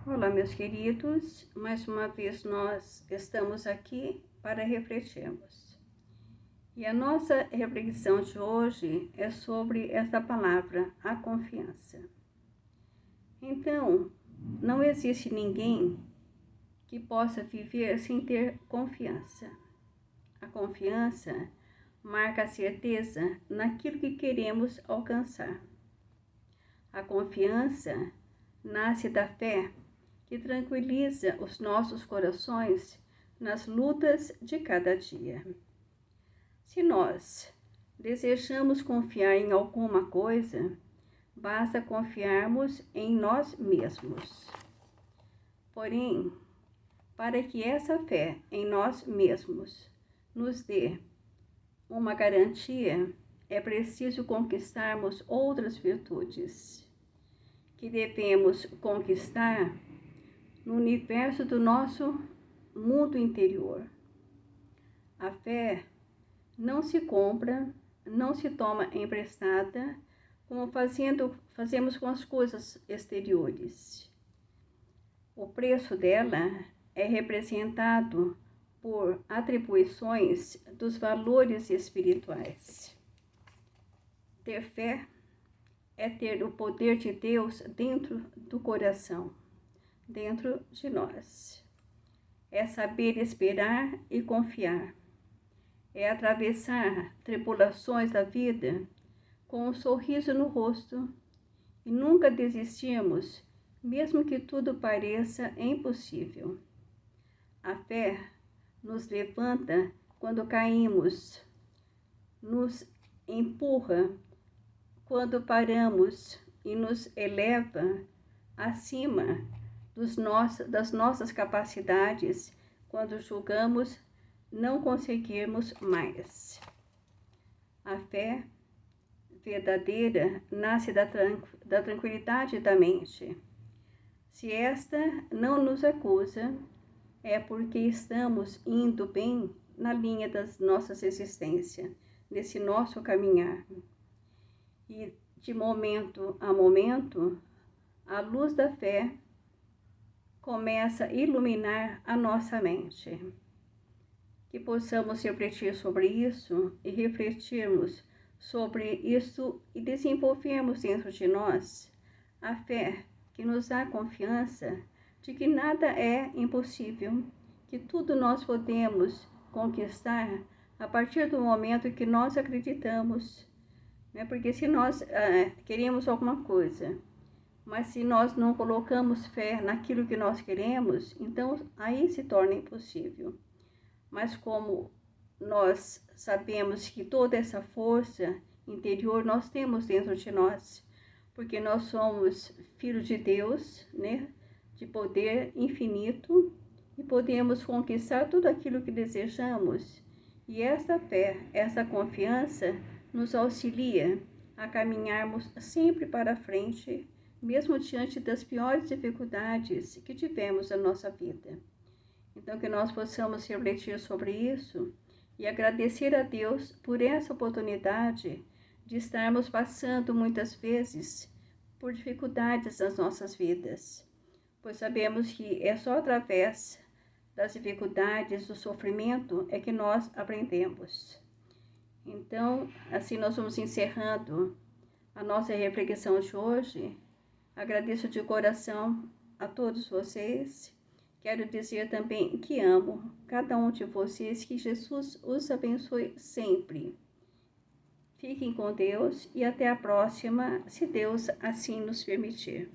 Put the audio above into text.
Olá, meus queridos, mais uma vez nós estamos aqui para refletirmos. E a nossa reflexão de hoje é sobre esta palavra, a confiança. Então, não existe ninguém que possa viver sem ter confiança. A confiança marca a certeza naquilo que queremos alcançar. A confiança nasce da fé que tranquiliza os nossos corações nas lutas de cada dia. Se nós desejamos confiar em alguma coisa, basta confiarmos em nós mesmos. Porém, para que essa fé em nós mesmos nos dê uma garantia, é preciso conquistarmos outras virtudes que devemos conquistar no universo do nosso mundo interior. A fé não se compra, não se toma emprestada, como fazemos com as coisas exteriores. O preço dela é representado por atribuições dos valores espirituais. Ter fé é ter o poder de Deus dentro do coração, dentro de nós. É saber esperar e confiar. É atravessar tribulações da vida com um sorriso no rosto e nunca desistirmos, mesmo que tudo pareça impossível. A fé nos levanta quando caímos, nos empurra quando paramos e nos eleva acima das nossas capacidades quando julgamos não conseguirmos mais. A fé verdadeira nasce da tranquilidade da mente. Se esta não nos acusa, é porque estamos indo bem na linha das nossas existências, nesse nosso caminhar. E de momento a momento, a luz da fé começa a iluminar a nossa mente. Que possamos refletir sobre isso e refletirmos sobre isso e desenvolvermos dentro de nós a fé que nos dá confiança de que nada é impossível, que tudo nós podemos conquistar a partir do momento que nós acreditamos. Porque se nós queremos alguma coisa, mas se nós não colocamos fé naquilo que nós queremos, então aí se torna impossível. Mas como nós sabemos que toda essa força interior nós temos dentro de nós, porque nós somos filhos de Deus, né? De poder infinito, e podemos conquistar tudo aquilo que desejamos. E esta fé, essa confiança nos auxilia a caminharmos sempre para frente, mesmo diante das piores dificuldades que tivemos na nossa vida. Então, que nós possamos refletir sobre isso e agradecer a Deus por essa oportunidade de estarmos passando muitas vezes por dificuldades nas nossas vidas, pois sabemos que é só através das dificuldades, do sofrimento, é que nós aprendemos. Então, assim nós vamos encerrando a nossa reflexão de hoje. Agradeço de coração a todos vocês. Quero dizer também que amo cada um de vocês, que Jesus os abençoe sempre. Fiquem com Deus e até a próxima, se Deus assim nos permitir.